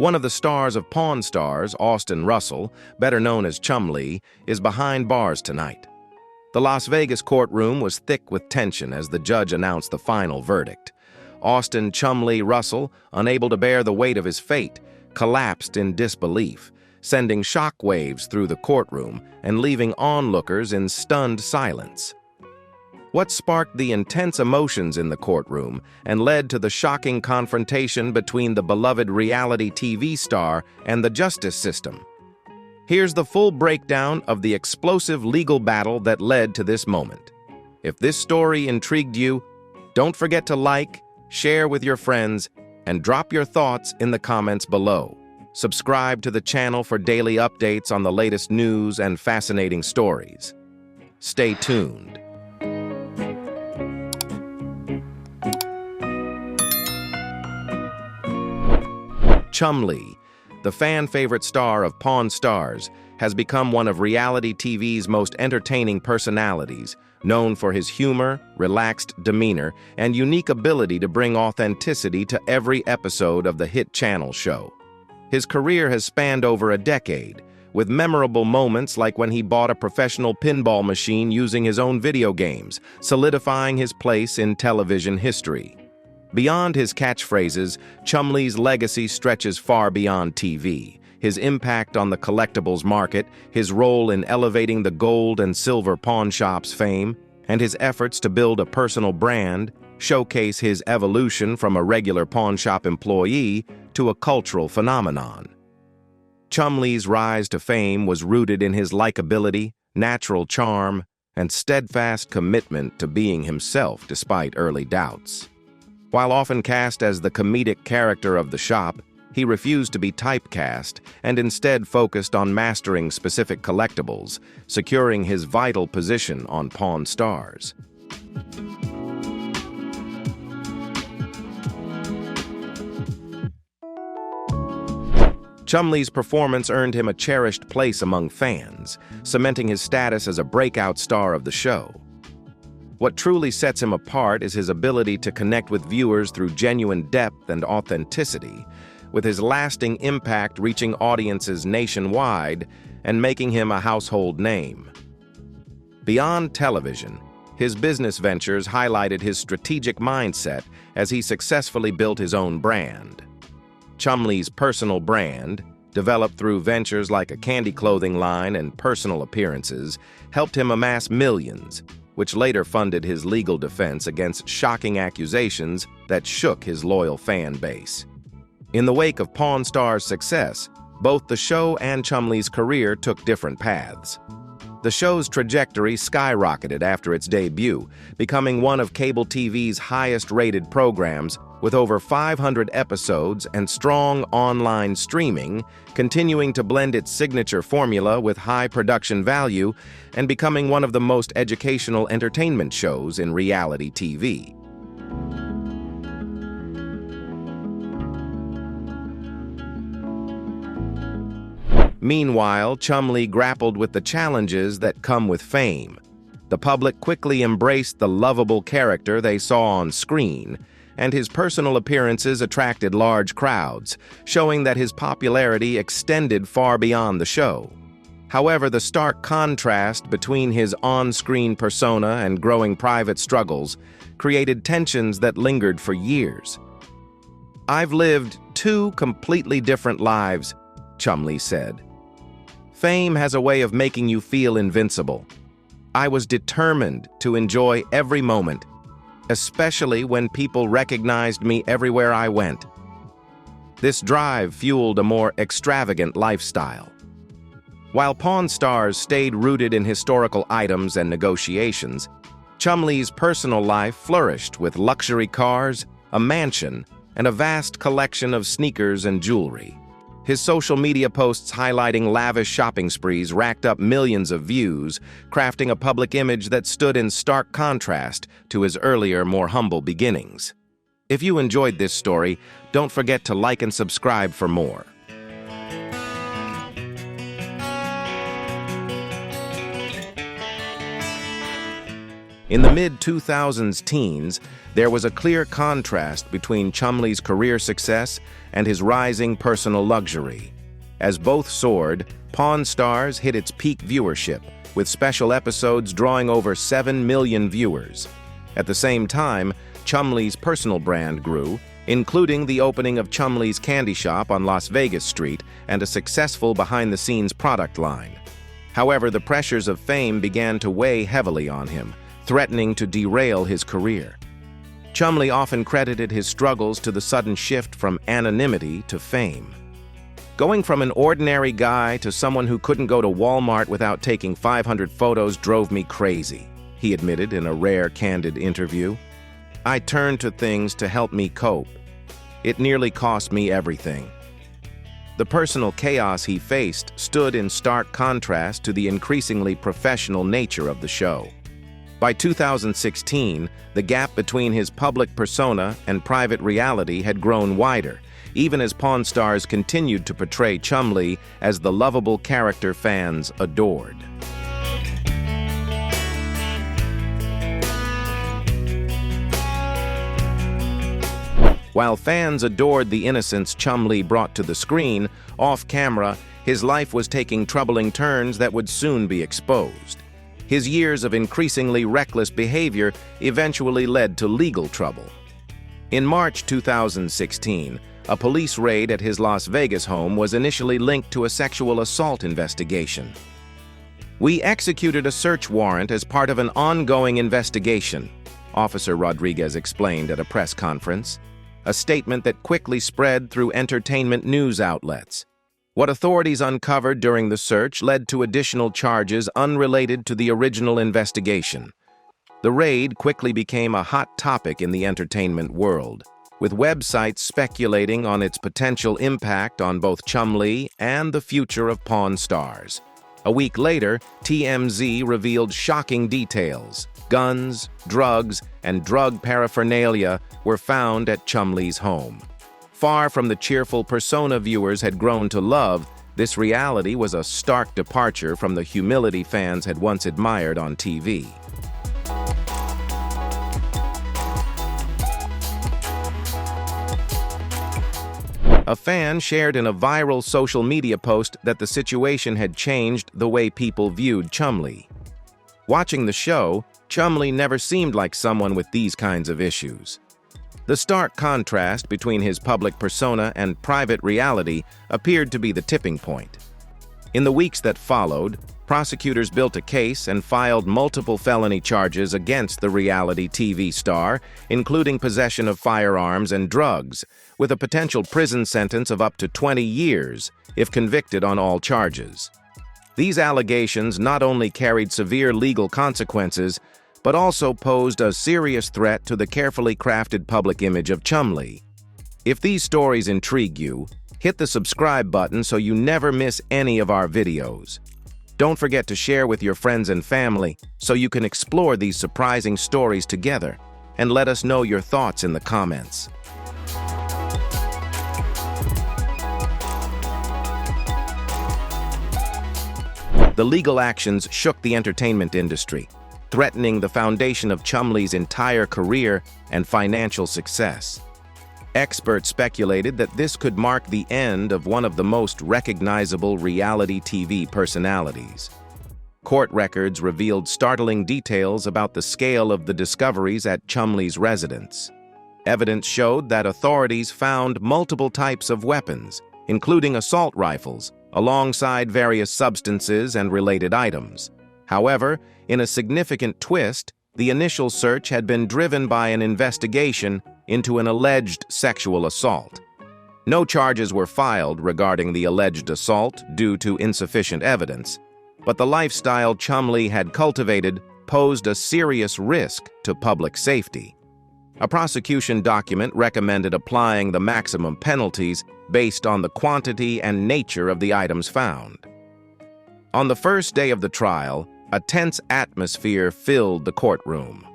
One of the stars of Pawn Stars, Austin Russell, better known as Chumlee, is behind bars tonight. The Las Vegas courtroom was thick with tension as the judge announced the final verdict. Austin Chumlee Russell, unable to bear the weight of his fate, collapsed in disbelief, sending shockwaves through the courtroom and leaving onlookers in stunned silence. What sparked the intense emotions in the courtroom and led to the shocking confrontation between the beloved reality TV star and the justice system? Here's the full breakdown of the explosive legal battle that led to this moment. If this story intrigued you, don't forget to like, share with your friends, and drop your thoughts in the comments below. Subscribe to the channel for daily updates on the latest news and fascinating stories. Stay tuned. Chumlee, the fan-favorite star of Pawn Stars, has become one of reality TV's most entertaining personalities, known for his humor, relaxed demeanor, and unique ability to bring authenticity to every episode of the hit channel show. His career has spanned over a decade, with memorable moments like when he bought a professional pinball machine using his own video games, solidifying his place in television history. Beyond his catchphrases, Chumlee's legacy stretches far beyond TV. His impact on the collectibles market, his role in elevating the gold and silver pawn shop's fame, and his efforts to build a personal brand showcase his evolution from a regular pawn shop employee to a cultural phenomenon. Chumlee's rise to fame was rooted in his likability, natural charm, and steadfast commitment to being himself despite early doubts. While often cast as the comedic character of the shop, he refused to be typecast and instead focused on mastering specific collectibles, securing his vital position on Pawn Stars. Chumlee's performance earned him a cherished place among fans, cementing his status as a breakout star of the show. What truly sets him apart is his ability to connect with viewers through genuine depth and authenticity, with his lasting impact reaching audiences nationwide and making him a household name. Beyond television, his business ventures highlighted his strategic mindset as he successfully built his own brand. Chumlee's personal brand, developed through ventures like a candy clothing line and personal appearances, helped him amass millions, which later funded his legal defense against shocking accusations that shook his loyal fan base. In the wake of Pawn Stars' success, both the show and Chumlee's career took different paths. The show's trajectory skyrocketed after its debut, becoming one of cable TV's highest-rated programs with over 500 episodes and strong online streaming, continuing to blend its signature formula with high production value and becoming one of the most educational entertainment shows in reality TV. Meanwhile, Chumlee grappled with the challenges that come with fame. The public quickly embraced the lovable character they saw on screen, and his personal appearances attracted large crowds, showing that his popularity extended far beyond the show. However, the stark contrast between his on-screen persona and growing private struggles created tensions that lingered for years. "I've lived two completely different lives," Chumlee said. "Fame has a way of making you feel invincible. I was determined to enjoy every moment, especially when people recognized me everywhere I went. This drive fueled a more extravagant lifestyle." While Pawn Stars stayed rooted in historical items and negotiations, Chumlee's personal life flourished with luxury cars, a mansion, and a vast collection of sneakers and jewelry. His social media posts highlighting lavish shopping sprees racked up millions of views, crafting a public image that stood in stark contrast to his earlier, more humble beginnings. If you enjoyed this story, don't forget to like and subscribe for more. In the mid-2000s teens, there was a clear contrast between Chumley's career success and his rising personal luxury. As both soared, Pawn Stars hit its peak viewership, with special episodes drawing over 7 million viewers. At the same time, Chumley's personal brand grew, including the opening of Chumley's Candy Shop on Las Vegas Street and a successful behind-the-scenes product line. However, the pressures of fame began to weigh heavily on him, threatening to derail his career. Chumley often credited his struggles to the sudden shift from anonymity to fame. Going from an ordinary guy to someone who couldn't go to Walmart without taking 500 photos drove me crazy, he admitted in a rare, candid interview. I turned to things to help me cope. It nearly cost me everything. The personal chaos he faced stood in stark contrast to the increasingly professional nature of the show. By 2016, the gap between his public persona and private reality had grown wider, even as Pawn Stars continued to portray Chumlee as the lovable character fans adored. While fans adored the innocence Chumlee brought to the screen, off-camera, his life was taking troubling turns that would soon be exposed. His years of increasingly reckless behavior eventually led to legal trouble. In March 2016, a police raid at his Las Vegas home was initially linked to a sexual assault investigation. "We executed a search warrant as part of an ongoing investigation," Officer Rodriguez explained at a press conference, a statement that quickly spread through entertainment news outlets. What authorities uncovered during the search led to additional charges unrelated to the original investigation. The raid quickly became a hot topic in the entertainment world, with websites speculating on its potential impact on both Chumlee and the future of Pawn Stars. A week later, TMZ revealed shocking details. Guns, drugs, and drug paraphernalia were found at Chumlee's home. Far from the cheerful persona viewers had grown to love, this reality was a stark departure from the humility fans had once admired on TV. A fan shared in a viral social media post that the situation had changed the way people viewed Chumlee. Watching the show, Chumlee never seemed like someone with these kinds of issues. The stark contrast between his public persona and private reality appeared to be the tipping point. In the weeks that followed, prosecutors built a case and filed multiple felony charges against the reality TV star, including possession of firearms and drugs, with a potential prison sentence of up to 20 years if convicted on all charges. These allegations not only carried severe legal consequences, but also posed a serious threat to the carefully crafted public image of Chumlee. If these stories intrigue you, hit the subscribe button so you never miss any of our videos. Don't forget to share with your friends and family so you can explore these surprising stories together, and let us know your thoughts in the comments. The legal actions shook the entertainment industry, threatening the foundation of Chumlee's entire career and financial success. Experts speculated that this could mark the end of one of the most recognizable reality TV personalities. Court records revealed startling details about the scale of the discoveries at Chumlee's residence. Evidence showed that authorities found multiple types of weapons, including assault rifles, alongside various substances and related items. However, in a significant twist, the initial search had been driven by an investigation into an alleged sexual assault. No charges were filed regarding the alleged assault due to insufficient evidence, but the lifestyle Chumlee had cultivated posed a serious risk to public safety. A prosecution document recommended applying the maximum penalties based on the quantity and nature of the items found. On the first day of the trial, a tense atmosphere filled the courtroom.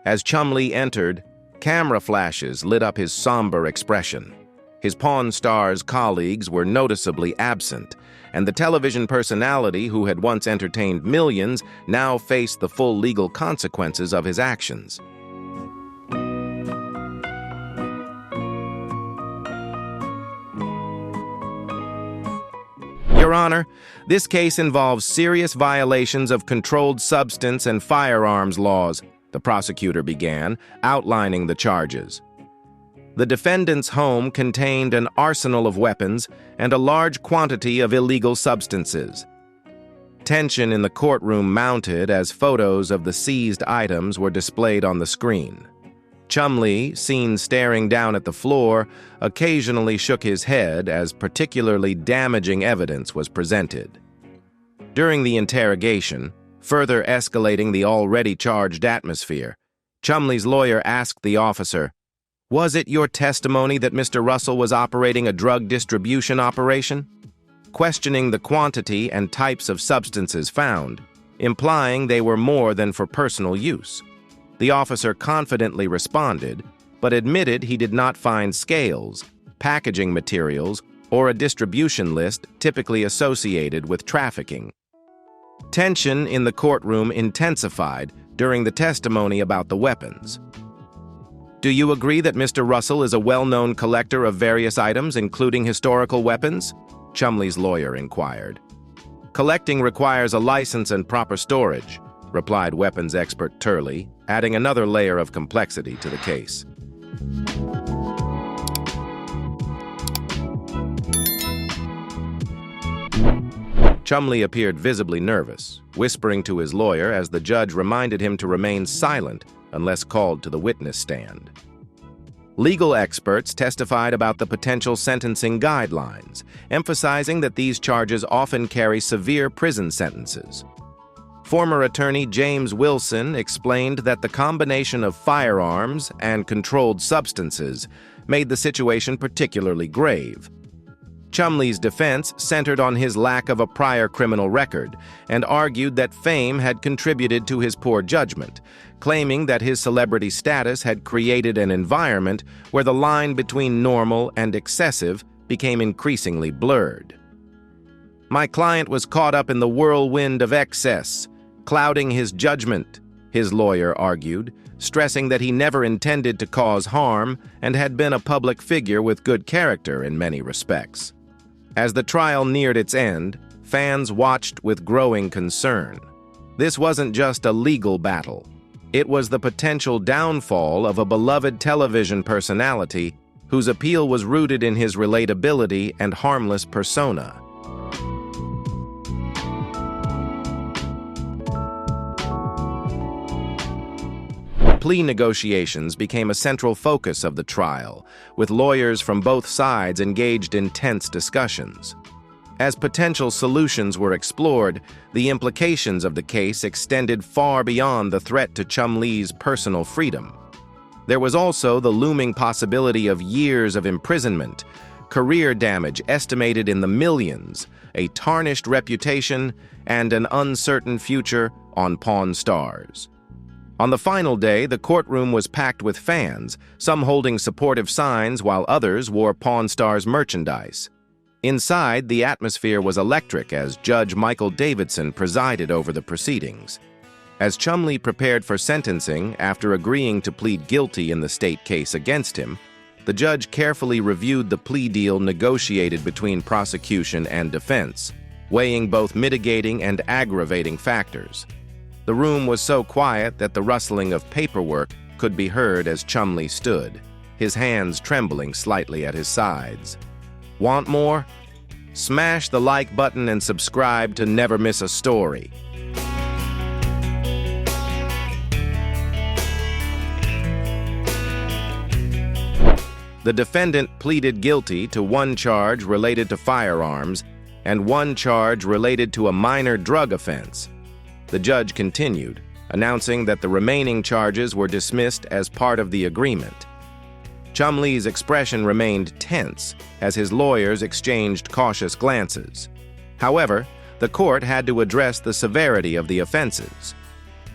As Chumlee entered, camera flashes lit up his somber expression. His Pawn Stars colleagues were noticeably absent, and the television personality who had once entertained millions now faced the full legal consequences of his actions. Your Honor, this case involves serious violations of controlled substance and firearms laws, the prosecutor began, outlining the charges. The defendant's home contained an arsenal of weapons and a large quantity of illegal substances. Tension in the courtroom mounted as photos of the seized items were displayed on the screen. Chumlee, seen staring down at the floor, occasionally shook his head as particularly damaging evidence was presented. During the interrogation, further escalating the already charged atmosphere, Chumlee's lawyer asked the officer, "Was it your testimony that Mr. Russell was operating a drug distribution operation?" Questioning the quantity and types of substances found, implying they were more than for personal use. The officer confidently responded, but admitted he did not find scales, packaging materials, or a distribution list typically associated with trafficking. Tension in the courtroom intensified during the testimony about the weapons. "Do you agree that Mr. Russell is a well-known collector of various items, including historical weapons?" Chumlee's lawyer inquired. "Collecting requires a license and proper storage," replied weapons expert Turley, adding another layer of complexity to the case. Chumlee appeared visibly nervous, whispering to his lawyer as the judge reminded him to remain silent unless called to the witness stand. Legal experts testified about the potential sentencing guidelines, emphasizing that these charges often carry severe prison sentences. Former attorney James Wilson explained that the combination of firearms and controlled substances made the situation particularly grave. Chumlee's defense centered on his lack of a prior criminal record and argued that fame had contributed to his poor judgment, claiming that his celebrity status had created an environment where the line between normal and excessive became increasingly blurred. "My client was caught up in the whirlwind of excess, clouding his judgment," his lawyer argued, stressing that he never intended to cause harm and had been a public figure with good character in many respects. As the trial neared its end, fans watched with growing concern. This wasn't just a legal battle. It was the potential downfall of a beloved television personality whose appeal was rooted in his relatability and harmless persona. Plea negotiations became a central focus of the trial, with lawyers from both sides engaged in tense discussions. As potential solutions were explored, the implications of the case extended far beyond the threat to Chumlee's personal freedom. There was also the looming possibility of years of imprisonment, career damage estimated in the millions, a tarnished reputation, and an uncertain future on Pawn Stars. On the final day, the courtroom was packed with fans, some holding supportive signs while others wore Pawn Stars merchandise. Inside, the atmosphere was electric as Judge Michael Davidson presided over the proceedings. As Chumlee prepared for sentencing after agreeing to plead guilty in the state case against him, the judge carefully reviewed the plea deal negotiated between prosecution and defense, weighing both mitigating and aggravating factors. The room was so quiet that the rustling of paperwork could be heard as Chumlee stood, his hands trembling slightly at his sides. Want more? Smash the like button and subscribe to never miss a story. The defendant pleaded guilty to one charge related to firearms and one charge related to a minor drug offense. The judge continued, announcing that the remaining charges were dismissed as part of the agreement. Chumlee's expression remained tense as his lawyers exchanged cautious glances. However, the court had to address the severity of the offenses.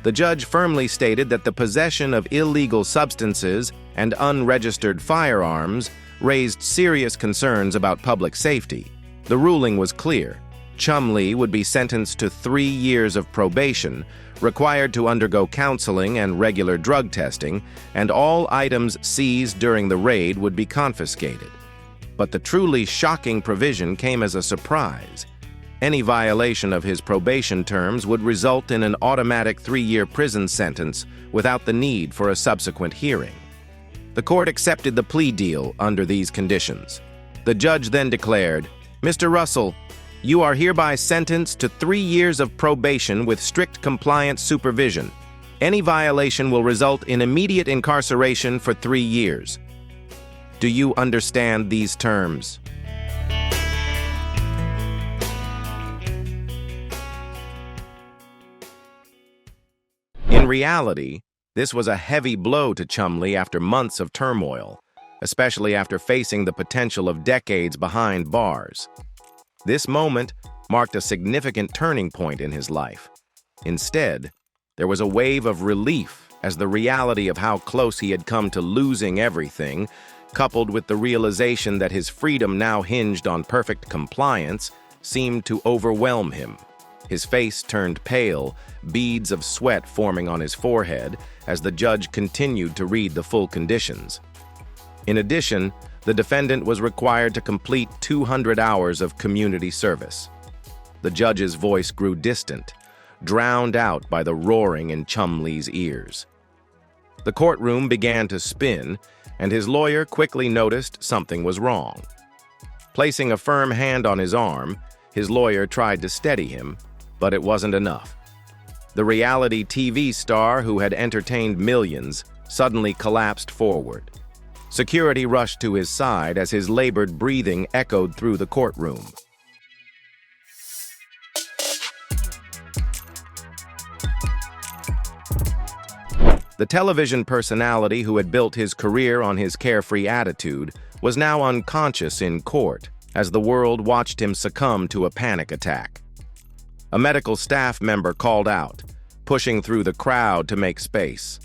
The judge firmly stated that the possession of illegal substances and unregistered firearms raised serious concerns about public safety. The ruling was clear. Chumlee would be sentenced to 3 years of probation, required to undergo counseling and regular drug testing, and all items seized during the raid would be confiscated. But the truly shocking provision came as a surprise. Any violation of his probation terms would result in an automatic 3-year prison sentence without the need for a subsequent hearing. The court accepted the plea deal under these conditions. The judge then declared, "Mr. Russell, you are hereby sentenced to 3 years of probation with strict compliance supervision. Any violation will result in immediate incarceration for 3 years. Do you understand these terms?" In reality, this was a heavy blow to Chumley after months of turmoil, especially after facing the potential of decades behind bars. This moment marked a significant turning point in his life. Instead, there was a wave of relief as the reality of how close he had come to losing everything, coupled with the realization that his freedom now hinged on perfect compliance, seemed to overwhelm him. His face turned pale, beads of sweat forming on his forehead as the judge continued to read the full conditions. In addition, the defendant was required to complete 200 hours of community service. The judge's voice grew distant, drowned out by the roaring in Chumlee's ears. The courtroom began to spin, and his lawyer quickly noticed something was wrong. Placing a firm hand on his arm, his lawyer tried to steady him, but it wasn't enough. The reality TV star who had entertained millions suddenly collapsed forward. Security rushed to his side as his labored breathing echoed through the courtroom. The television personality who had built his career on his carefree attitude was now unconscious in court as the world watched him succumb to a panic attack. A medical staff member called out, pushing through the crowd to make space.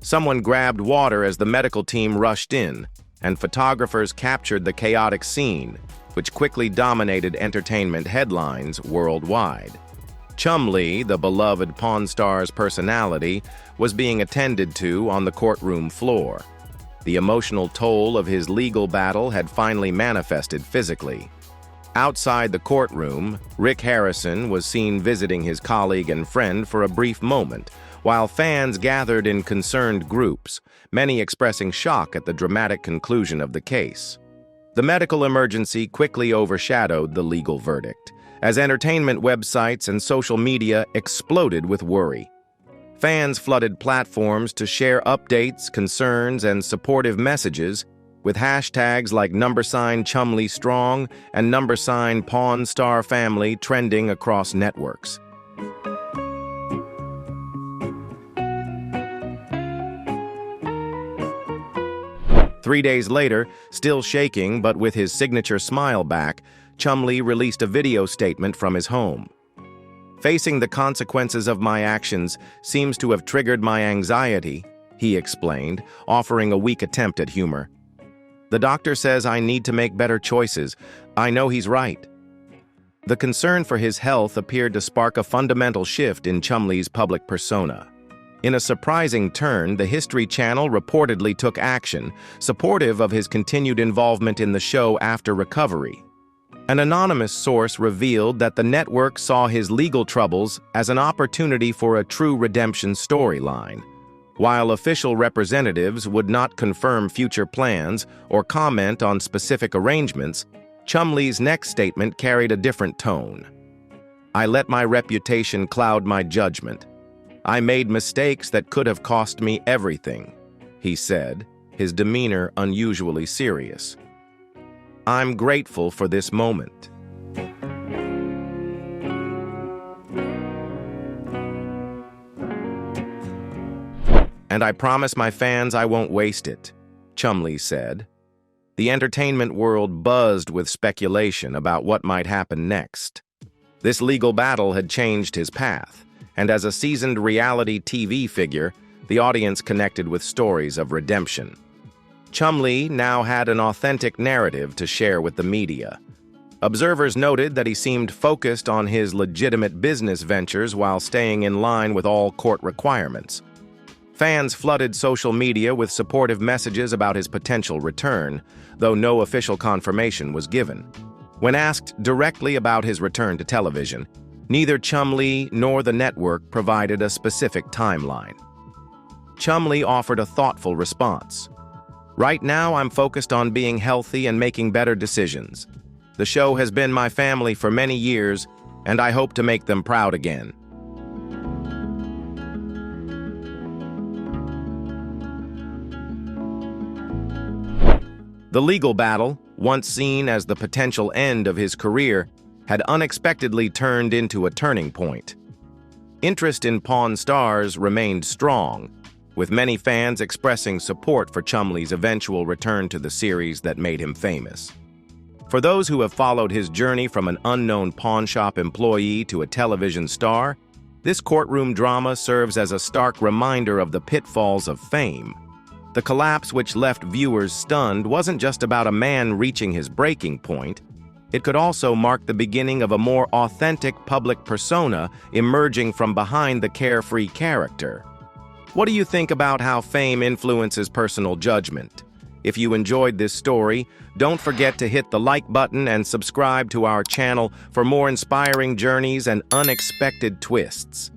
Someone grabbed water as the medical team rushed in, and photographers captured the chaotic scene, which quickly dominated entertainment headlines worldwide. Chumlee, the beloved Pawn Star's personality, was being attended to on the courtroom floor. The emotional toll of his legal battle had finally manifested physically. Outside the courtroom, Rick Harrison was seen visiting his colleague and friend for a brief moment, while fans gathered in concerned groups, many expressing shock at the dramatic conclusion of the case. The medical emergency quickly overshadowed the legal verdict, as entertainment websites and social media exploded with worry. Fans flooded platforms to share updates, concerns, and supportive messages, with hashtags like #Chumley Strong and #Pawn Star Family trending across networks. Three days later, still shaking but with his signature smile back, Chumlee released a video statement from his home. "Facing the consequences of my actions seems to have triggered my anxiety," he explained, offering a weak attempt at humor. "The doctor says I need to make better choices. I know he's right." The concern for his health appeared to spark a fundamental shift in Chumlee's public persona. In a surprising turn, the History Channel reportedly took action, supportive of his continued involvement in the show after recovery. An anonymous source revealed that the network saw his legal troubles as an opportunity for a true redemption storyline. While official representatives would not confirm future plans or comment on specific arrangements, Chumlee's next statement carried a different tone. "I let my reputation cloud my judgment. I made mistakes that could have cost me everything," he said, his demeanor unusually serious. "I'm grateful for this moment." "And I promise my fans I won't waste it," Chumlee said. The entertainment world buzzed with speculation about what might happen next. This legal battle had changed his path, and as a seasoned reality TV figure, the audience connected with stories of redemption. Chumley now had an authentic narrative to share with the media. Observers noted that he seemed focused on his legitimate business ventures while staying in line with all court requirements. Fans flooded social media with supportive messages about his potential return, though no official confirmation was given. When asked directly about his return to television, neither Chumley nor the network provided a specific timeline. Chumley offered a thoughtful response. "Right now, I'm focused on being healthy and making better decisions. The show has been my family for many years, and I hope to make them proud again." The legal battle, once seen as the potential end of his career, had unexpectedly turned into a turning point. Interest in Pawn Stars remained strong, with many fans expressing support for Chumley's eventual return to the series that made him famous. For those who have followed his journey from an unknown pawnshop employee to a television star, this courtroom drama serves as a stark reminder of the pitfalls of fame. The collapse which left viewers stunned wasn't just about a man reaching his breaking point. It could also mark the beginning of a more authentic public persona emerging from behind the carefree character. What do you think about how fame influences personal judgment? If you enjoyed this story, don't forget to hit the like button and subscribe to our channel for more inspiring journeys and unexpected twists.